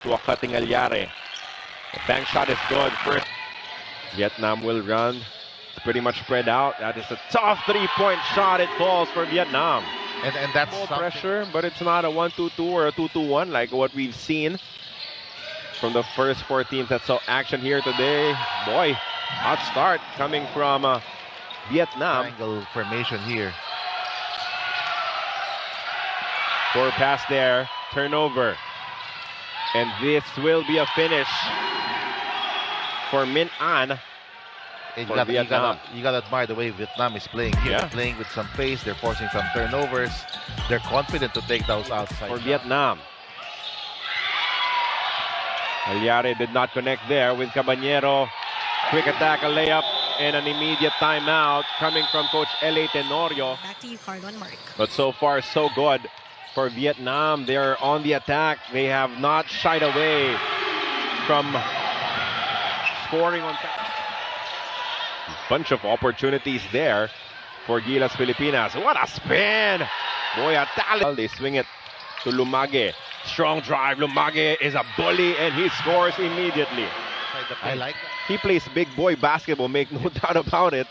Wakating Alyare. The bank shot is good. First, Vietnam will run. It's pretty much spread out. That is a tough three-point shot. It falls for Vietnam. And that's More pressure, but it's not a 1-2-2 or a 2-2-1 like what we've seen from the first four teams that saw action here today. Boy, hot start coming from Vietnam. Triangle formation here. Poor pass there. Turnover. And this will be a finish for Minh An. You For Vietnam. gotta admire the way Vietnam is playing here. Yeah. They're playing with some pace. They're forcing some turnovers. They're confident to take those outside. For Vietnam. Alyare did not connect there with Cabanero. Quick attack, a layup, and an immediate timeout coming from Coach L.A. Tenorio. Back to you, Carlo and Mark. But so far, so good for Vietnam. They're on the attack. They have not shied away from scoring on time. Bunch of opportunities there for Gilas Pilipinas. What a spin! Boy, a talent. They swing it to Lumage. Strong drive. Lumage is a bully and he scores immediately. I like that. He plays big boy basketball, make no doubt about it.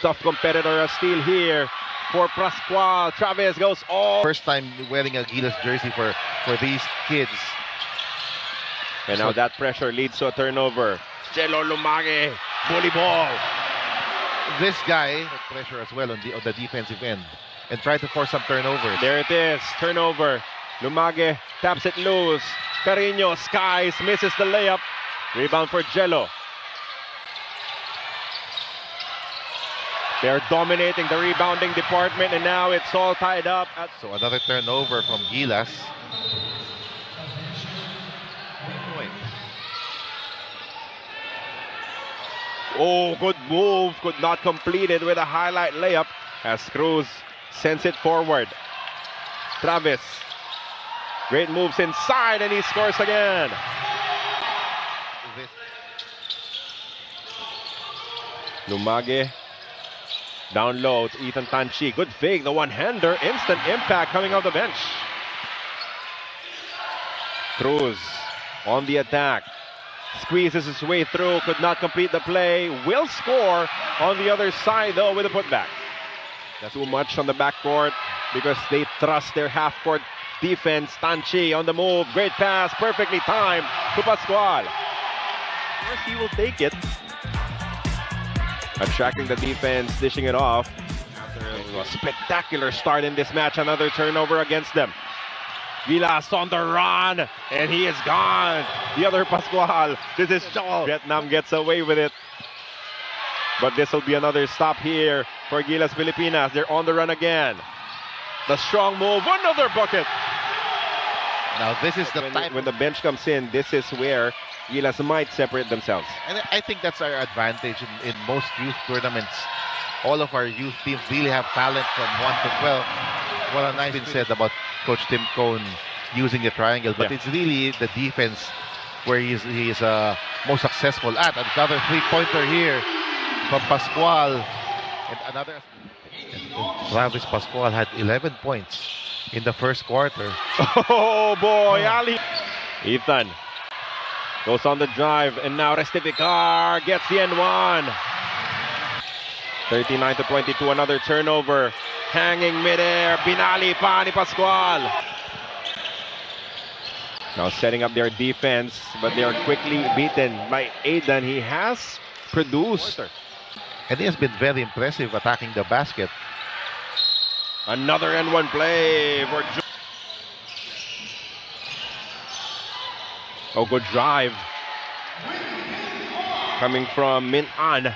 Tough competitor, a steal here for Pascual. Travis goes all. First time wearing a Gilas jersey for these kids. And now that pressure leads to a turnover. Jello Lumage, bully ball. This guy had pressure as well on the defensive end and tried to force some turnovers. There it is, turnover. Lumage taps it loose. Carino skies, misses the layup. Rebound for Jello. They're dominating the rebounding department, and now it's all tied up. So another turnover from Gilas. Oh, good move. Could not complete it with a highlight layup as Cruz sends it forward. Travis. Great moves inside, and he scores again. Lumage. Down low to Ethan Tanchi. Good fake. The one-hander. Instant impact coming off the bench. Cruz on the attack. Squeezes his way through. Could not complete the play. Will score on the other side, though, with a putback. That's too much on the backcourt because they trust their half-court defense. Tanchi on the move. Great pass. Perfectly timed to Pascual. First, he will take it. Attracting the defense, dishing it off. A spectacular start in this match. Another turnover against them. Gilas on the run, and he is gone. The other Pascual. This is Joel. Vietnam gets away with it. But this will be another stop here for Gilas Pilipinas. They're on the run again. The strong move. Another bucket. Now this is the time when the bench comes in, this is where Gilas might separate themselves. And I think that's our advantage in most youth tournaments. All of our youth teams really have talent from 1 to 12. What a nice thing said about Coach Tim Cone using the triangle, but it's really the defense where he is most successful at. Another three-pointer here from Pascual. And another. Travis Pascual had 11 points in the first quarter. Oh boy, Ali. Ethan goes on the drive, and now Restivicar gets the N1. 39-22, another turnover. Hanging midair, Binali pa ni Pascual. Now setting up their defense, but they are quickly beaten by Aidan. He has produced. And he has been very impressive attacking the basket. Another N1 play for Oh, good drive. Coming from Minh An.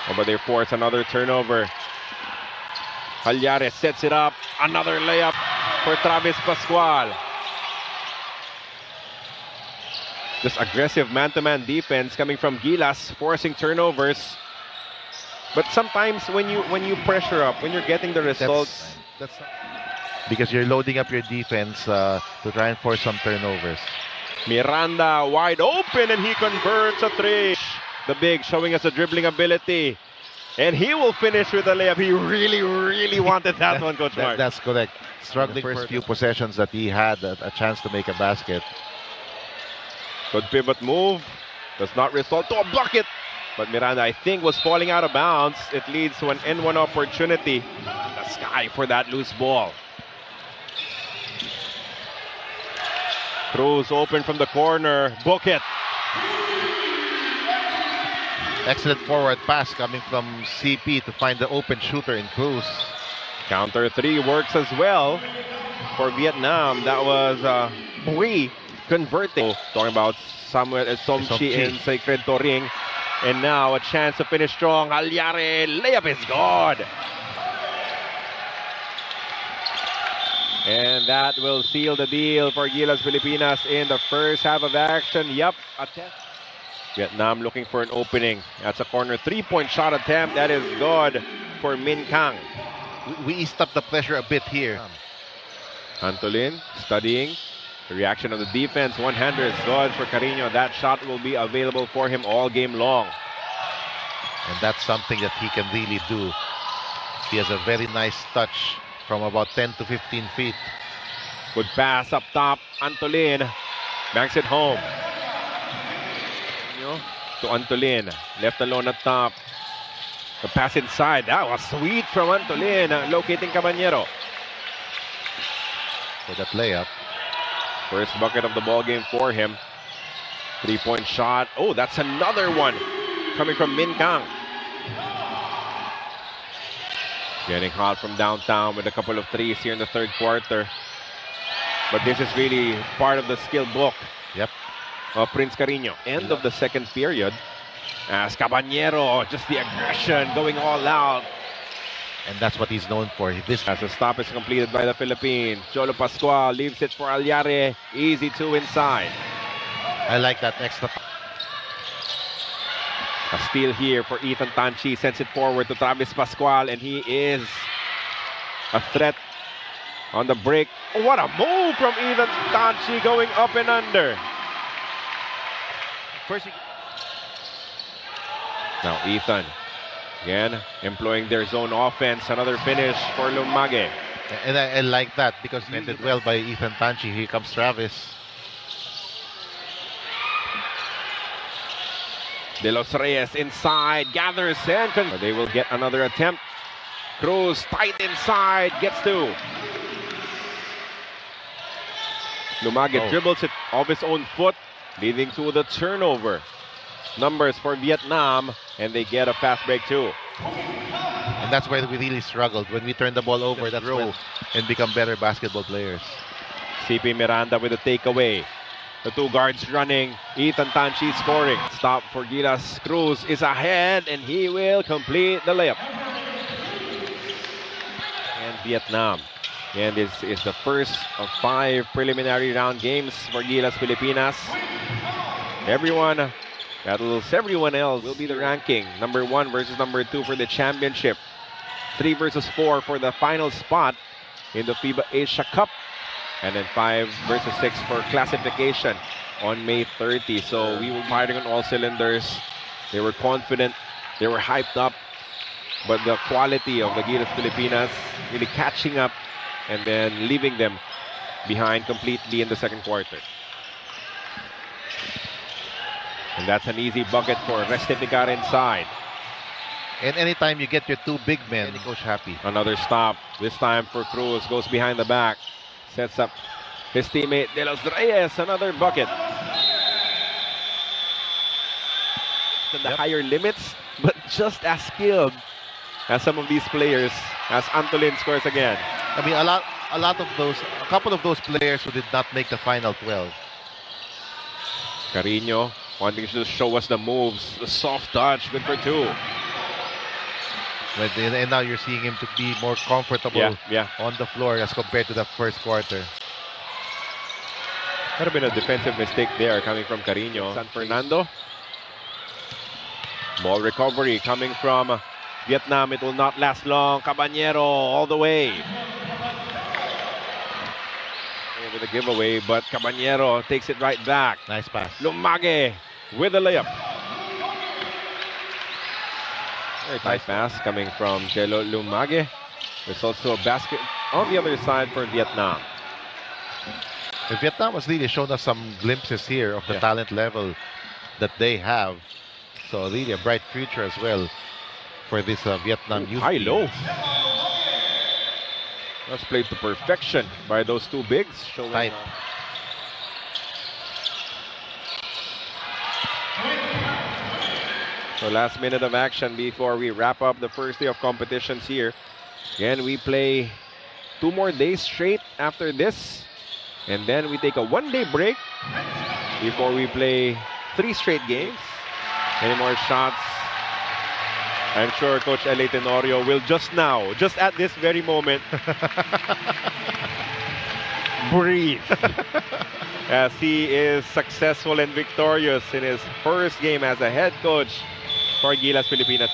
Oh, but they force another turnover. Alyare sets it up. Another layup for Travis Pascual. This aggressive man-to-man defense coming from Gilas, forcing turnovers. But sometimes when you pressure up, when you're getting the results, that's because you're loading up your defense to try and force some turnovers. Miranda wide open, and he converts a three. The big showing us a dribbling ability. And he will finish with a layup. He really, really wanted that one, Coach Mark. That's correct. Struggling the first few possessions that he had a chance to make a basket. Good pivot move. Does not result to a bucket. But Miranda, I think, was falling out of bounds. It leads to an N1 opportunity. The sky for that loose ball. Cruz open from the corner. Book it. Excellent forward pass coming from CP to find the open shooter in Cruz. Counter three works as well for Vietnam. That was Bui converting. Talking about Samuel Somchi in Sacred Toring. And now a chance to finish strong. Alyare, layup is good. And that will seal the deal for Gilas Pilipinas in the first half of action. Yep, Vietnam looking for an opening. That's a corner three-point shot attempt. That is good for Min Kang. We eased up the pressure a bit here. Antolin studying the reaction of the defense. One-hander is good for Carino. That shot will be available for him all game long. And that's something that he can really do. He has a very nice touch from about 10 to 15 feet. Good pass up top. Antolin banks it home. To Antolin. Left alone at top. The pass inside. That was sweet from Antolin. Locating Caballero. For that layup. First bucket of the ball game for him. Three-point shot. Oh, that's another one coming from Min Kang. Getting hot from downtown with a couple of threes here in the third quarter. But this is really part of the skill book. Yep. Of Prince Carino. End of the second period. As Caballero, just the aggression going all out. And that's what he's known for. As the stop is completed by the Philippines. Cholo Pascual leaves it for Alyare. Easy two inside. I like that extra. A steal here for Ethan Tanchi. Sends it forward to Travis Pascual. And he is a threat on the break. Oh, what a move from Ethan Tanchi going up and under. Now Ethan. Again, employing their zone offense. Another finish for Lumage. And I like that because he ended well by Ethan Tanchi. Here comes Travis. De Los Reyes inside. Gathers and they will get another attempt. Cruz tight inside. Gets two. Lumage dribbles it off his own foot, leading to the turnover. Numbers for Vietnam, and they get a fast break too. And that's where we really struggled. When we turn the ball over, that's when and become better basketball players. CP Miranda with a takeaway. The two guards running. Ethan Tanchi scoring. Stop for Gilas. Cruz is ahead, and he will complete the layup. And Vietnam. And this is the first of 5 preliminary round games for Gilas Pilipinas. Everyone else will be the ranking. Number 1 versus number 2 for the championship. 3 versus 4 for the final spot in the FIBA Asia Cup. And then 5 versus 6 for classification on May 30. So we were firing on all cylinders. They were confident. They were hyped up. But the quality of the Gilas Pilipinas really catching up and then leaving them behind completely in the second quarter. And that's an easy bucket for Restificar inside. And anytime you get your 2 big men, the coach happy. Another stop. This time for Cruz. Goes behind the back. Sets up his teammate De Los Reyes. Another bucket. The higher limits, but just as skilled as some of these players, as Antolin scores again. I mean, a couple of those players who did not make the final 12. Carino wanting to show us the moves, the soft touch, good for 2. And now you're seeing him to be more comfortable on the floor as compared to the first quarter. Could have been a defensive mistake there coming from Carino. San Fernando. Ball recovery coming from Vietnam. It will not last long. Caballero all the way. With a giveaway, but Caballero takes it right back. Nice pass. Lumage with the layup. Very tight pass coming from Jello Lumage. There's also a basket on the other side for Vietnam. Vietnam has really shown us some glimpses here of the talent level that they have. So really a bright future as well for this Vietnam youth team. High-low. That's played to perfection by those two bigs. Showing, Tight. So last minute of action before we wrap up the first day of competitions here. Again, we play 2 more days straight after this. And then we take a 1-day break before we play 3 straight games. Any more shots? I'm sure Coach L.A. Tenorio will just at this very moment, breathe. As he is successful and victorious in his first game as a head coach for Gilas Pilipinas.